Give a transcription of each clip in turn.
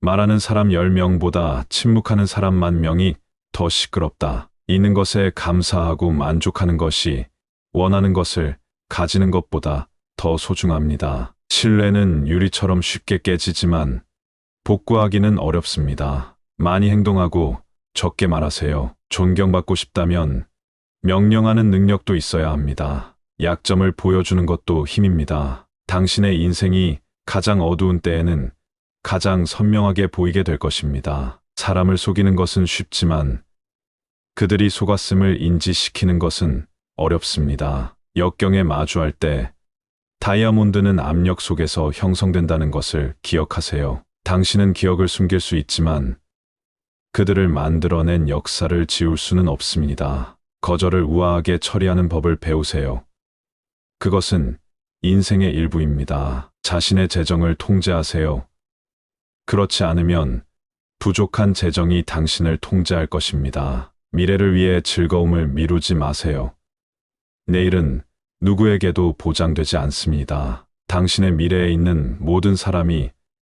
말하는 사람 10명보다 침묵하는 사람 10,000명이 더 시끄럽다. 있는 것에 감사하고 만족하는 것이 원하는 것을 가지는 것보다 더 소중합니다. 신뢰는 유리처럼 쉽게 깨지지만 복구하기는 어렵습니다. 많이 행동하고 적게 말하세요. 존경받고 싶다면 명령하는 능력도 있어야 합니다. 약점을 보여주는 것도 힘입니다. 당신의 인생이 가장 어두운 때에는 가장 선명하게 보이게 될 것입니다. 사람을 속이는 것은 쉽지만 그들이 속았음을 인지시키는 것은 어렵습니다. 역경에 마주할 때 다이아몬드는 압력 속에서 형성된다는 것을 기억하세요. 당신은 기억을 숨길 수 있지만 그들을 만들어낸 역사를 지울 수는 없습니다. 거절을 우아하게 처리하는 법을 배우세요. 그것은 인생의 일부입니다. 자신의 재정을 통제하세요. 그렇지 않으면 부족한 재정이 당신을 통제할 것입니다. 미래를 위해 즐거움을 미루지 마세요. 내일은 누구에게도 보장되지 않습니다. 당신의 미래에 있는 모든 사람이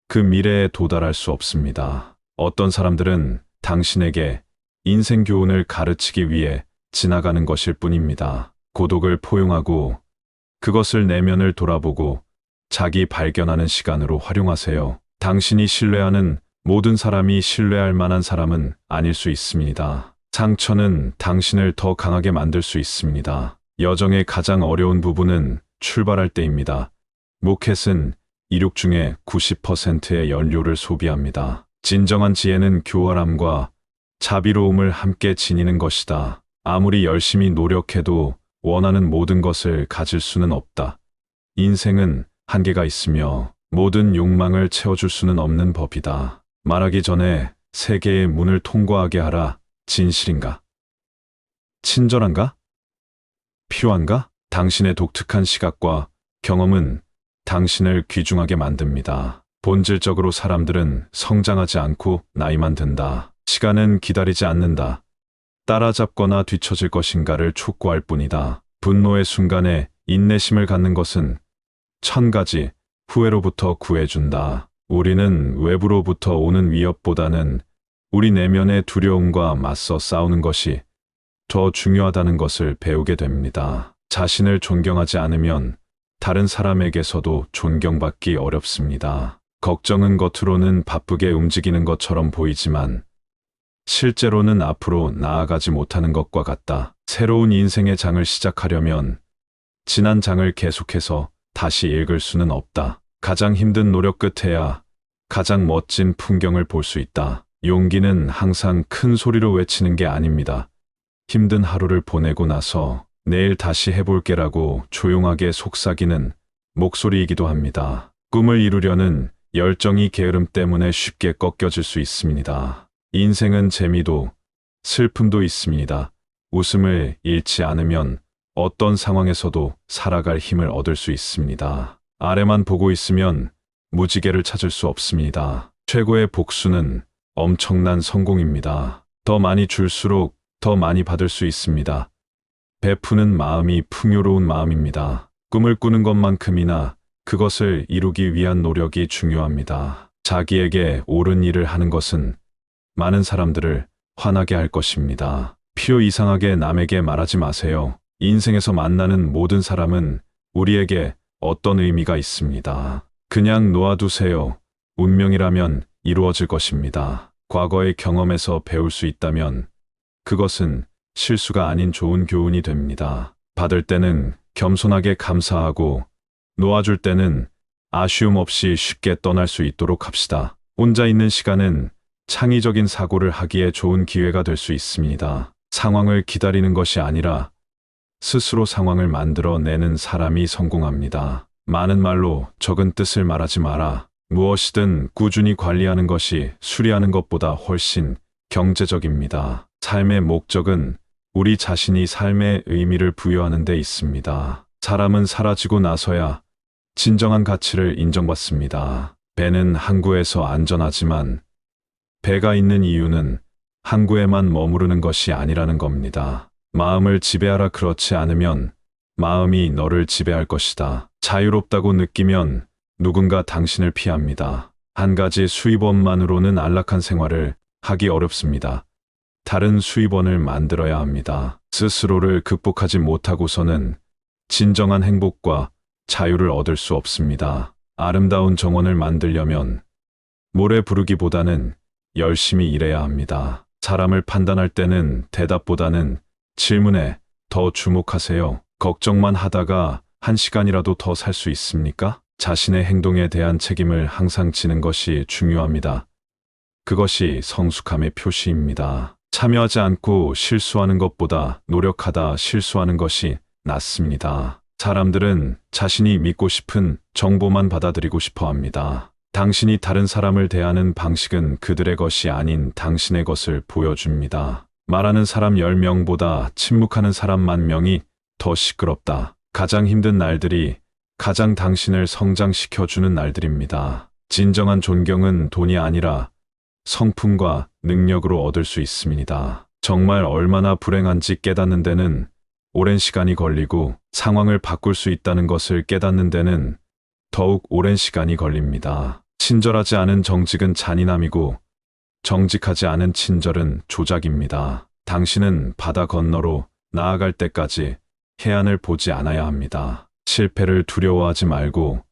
그 미래에 도달할 수 없습니다. 어떤 사람들은 당신에게 인생 교훈을 가르치기 위해 지나가는 것일 뿐입니다. 고독을 포용하고 그것을 내면을 돌아보고 자기 발견하는 시간으로 활용하세요. 당신이 신뢰하는 모든 사람이 신뢰할 만한 사람은 아닐 수 있습니다. 상처는 당신을 더 강하게 만들 수 있습니다. 여정의 가장 어려운 부분은 출발할 때입니다. 모켓은 이륙 중에 90%의 연료를 소비합니다. 진정한 지혜는 교활함과 자비로움을 함께 지니는 것이다. 아무리 열심히 노력해도 원하는 모든 것을 가질 수는 없다. 인생은 한계가 있으며 모든 욕망을 채워줄 수는 없는 법이다. 말하기 전에 세 개의 문을 통과하게 하라. 진실인가? 친절한가? 필요한가? 당신의 독특한 시각과 경험은 당신을 귀중하게 만듭니다. 본질적으로 사람들은 성장하지 않고 나이만 든다. 시간은 기다리지 않는다. 따라잡거나 뒤처질 것인가를 촉구할 뿐이다. 분노의 순간에 인내심을 갖는 것은 1000가지 후회로부터 구해준다. 우리는 외부로부터 오는 위협보다는 우리 내면의 두려움과 맞서 싸우는 것이 더 중요하다는 것을 배우게 됩니다. 자신을 존경하지 않으면 다른 사람에게서도 존경받기 어렵습니다. 걱정은 겉으로는 바쁘게 움직이는 것처럼 보이지만 실제로는 앞으로 나아가지 못하는 것과 같다. 새로운 인생의 장을 시작하려면 지난 장을 계속해서 다시 읽을 수는 없다. 가장 힘든 노력 끝에야 가장 멋진 풍경을 볼 수 있다. 용기는 항상 큰 소리로 외치는 게 아닙니다. 힘든 하루를 보내고 나서 내일 다시 해볼게라고 조용하게 속삭이는 목소리이기도 합니다. 꿈을 이루려는 열정이 게으름 때문에 쉽게 꺾여질 수 있습니다. 인생은 재미도 슬픔도 있습니다. 웃음을 잃지 않으면 어떤 상황에서도 살아갈 힘을 얻을 수 있습니다. 아래만 보고 있으면 무지개를 찾을 수 없습니다. 최고의 복수는 엄청난 성공입니다. 더 많이 줄수록 더 많이 받을 수 있습니다. 베푸는 마음이 풍요로운 마음입니다. 꿈을 꾸는 것만큼이나 그것을 이루기 위한 노력이 중요합니다. 자기에게 옳은 일을 하는 것은 많은 사람들을 화나게 할 것입니다. 필요 이상하게 남에게 말하지 마세요. 인생에서 만나는 모든 사람은 우리에게 어떤 의미가 있습니다. 그냥 놓아두세요. 운명이라면 이루어질 것입니다. 과거의 경험에서 배울 수 있다면 그것은 실수가 아닌 좋은 교훈이 됩니다. 받을 때는 겸손하게 감사하고 놓아줄 때는 아쉬움 없이 쉽게 떠날 수 있도록 합시다. 혼자 있는 시간은 창의적인 사고를 하기에 좋은 기회가 될 수 있습니다. 상황을 기다리는 것이 아니라 스스로 상황을 만들어내는 사람이 성공합니다. 많은 말로 적은 뜻을 말하지 마라. 무엇이든 꾸준히 관리하는 것이 수리하는 것보다 훨씬 경제적입니다. 삶의 목적은 우리 자신이 삶의 의미를 부여하는 데 있습니다. 사람은 사라지고 나서야 진정한 가치를 인정받습니다. 배는 항구에서 안전하지만 배가 있는 이유는 항구에만 머무르는 것이 아니라는 겁니다. 마음을 지배하라. 그렇지 않으면 마음이 너를 지배할 것이다. 자유롭다고 느끼면 누군가 당신을 피합니다. 한 가지 수입원만으로는 안락한 생활을 하기 어렵습니다. 다른 수입원을 만들어야 합니다. 스스로를 극복하지 못하고서는 진정한 행복과 자유를 얻을 수 없습니다. 아름다운 정원을 만들려면 노래 부르기보다는 열심히 일해야 합니다. 사람을 판단할 때는 대답보다는 질문에 더 주목하세요. 걱정만 하다가 한 시간이라도 더 살 수 있습니까? 자신의 행동에 대한 책임을 항상 지는 것이 중요합니다. 그것이 성숙함의 표시입니다. 참여하지 않고 실수하는 것보다 노력하다 실수하는 것이 낫습니다. 사람들은 자신이 믿고 싶은 정보만 받아들이고 싶어 합니다. 당신이 다른 사람을 대하는 방식은 그들의 것이 아닌 당신의 것을 보여줍니다. 말하는 사람 10명보다 침묵하는 사람 10,000명이 더 시끄럽다. 가장 힘든 날들이 가장 당신을 성장시켜주는 날들입니다. 진정한 존경은 돈이 아니라 성품과 능력으로 얻을 수 있습니다. 정말 얼마나 불행한지 깨닫는 데는 오랜 시간이 걸리고 상황을 바꿀 수 있다는 것을 깨닫는 데는 더욱 오랜 시간이 걸립니다. 친절하지 않은 정직은 잔인함이고 정직하지 않은 친절은 조작입니다. 당신은 바다 건너로 나아갈 때까지 해안을 보지 않아야 합니다. 실패를 두려워하지 말고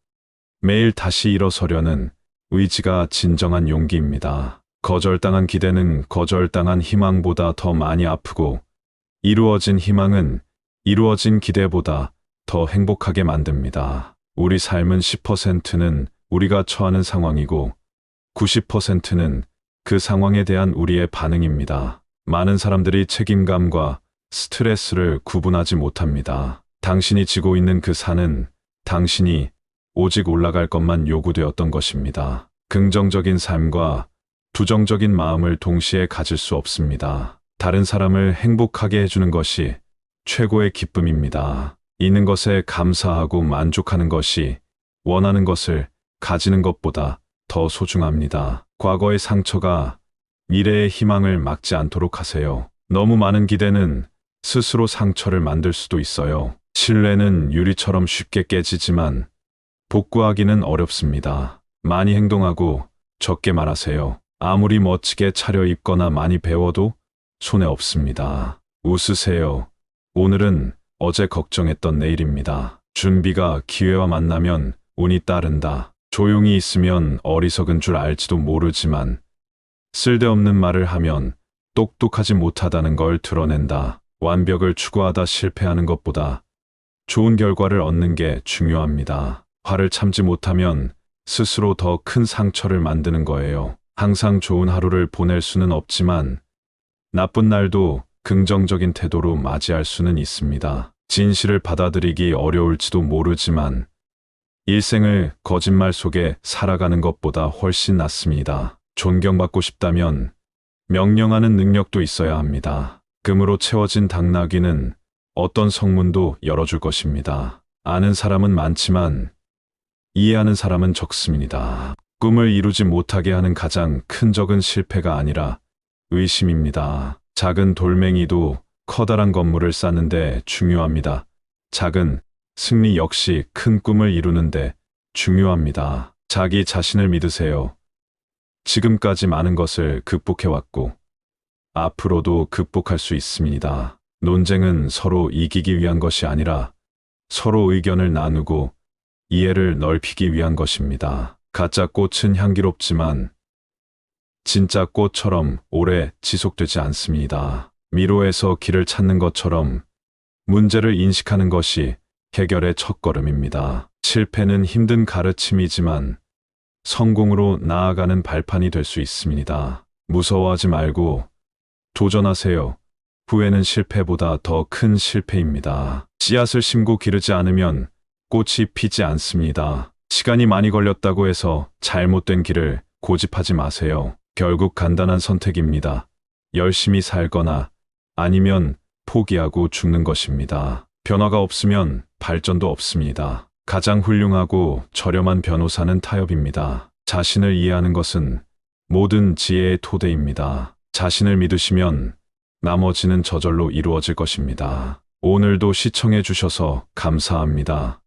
매일 다시 일어서려는 의지가 진정한 용기입니다. 거절당한 기대는 거절당한 희망보다 더 많이 아프고 이루어진 희망은 이루어진 기대보다 더 행복하게 만듭니다. 우리 삶은 10%는 우리가 처하는 상황이고 90%는 그 상황에 대한 우리의 반응입니다. 많은 사람들이 책임감과 스트레스를 구분하지 못합니다. 당신이 지고 있는 그 산은 당신이 오직 올라갈 것만 요구되었던 것입니다. 긍정적인 삶과 부정적인 마음을 동시에 가질 수 없습니다. 다른 사람을 행복하게 해주는 것이 최고의 기쁨입니다. 있는 것에 감사하고 만족하는 것이 원하는 것을 가지는 것보다 더 소중합니다. 과거의 상처가 미래의 희망을 막지 않도록 하세요. 너무 많은 기대는 스스로 상처를 만들 수도 있어요. 신뢰는 유리처럼 쉽게 깨지지만 복구하기는 어렵습니다. 많이 행동하고 적게 말하세요. 아무리 멋지게 차려입거나 많이 배워도 손해 없습니다. 웃으세요. 오늘은 어제 걱정했던 내일입니다. 준비가 기회와 만나면 운이 따른다. 조용히 있으면 어리석은 줄 알지도 모르지만 쓸데없는 말을 하면 똑똑하지 못하다는 걸 드러낸다. 완벽을 추구하다 실패하는 것보다 좋은 결과를 얻는 게 중요합니다. 화를 참지 못하면 스스로 더 큰 상처를 만드는 거예요. 항상 좋은 하루를 보낼 수는 없지만 나쁜 날도 긍정적인 태도로 맞이할 수는 있습니다. 진실을 받아들이기 어려울지도 모르지만 일생을 거짓말 속에 살아가는 것보다 훨씬 낫습니다. 존경받고 싶다면 명령하는 능력도 있어야 합니다. 금으로 채워진 당나귀는 어떤 성문도 열어줄 것입니다. 아는 사람은 많지만 이해하는 사람은 적습니다. 꿈을 이루지 못하게 하는 가장 큰 적은 실패가 아니라 의심입니다. 작은 돌멩이도 커다란 건물을 쌓는데 중요합니다. 작은 승리 역시 큰 꿈을 이루는데 중요합니다. 자기 자신을 믿으세요. 지금까지 많은 것을 극복해왔고 앞으로도 극복할 수 있습니다. 논쟁은 서로 이기기 위한 것이 아니라 서로 의견을 나누고 이해를 넓히기 위한 것입니다. 가짜 꽃은 향기롭지만 진짜 꽃처럼 오래 지속되지 않습니다. 미로에서 길을 찾는 것처럼 문제를 인식하는 것이 해결의 첫걸음입니다. 실패는 힘든 가르침이지만 성공으로 나아가는 발판이 될 수 있습니다. 무서워하지 말고 도전하세요. 후회는 실패보다 더 큰 실패입니다. 씨앗을 심고 기르지 않으면 꽃이 피지 않습니다. 시간이 많이 걸렸다고 해서 잘못된 길을 고집하지 마세요. 결국 간단한 선택입니다. 열심히 살거나 아니면 포기하고 죽는 것입니다. 변화가 없으면 발전도 없습니다. 가장 훌륭하고 저렴한 변호사는 타협입니다. 자신을 이해하는 것은 모든 지혜의 토대입니다. 자신을 믿으시면 나머지는 저절로 이루어질 것입니다. 오늘도 시청해 주셔서 감사합니다.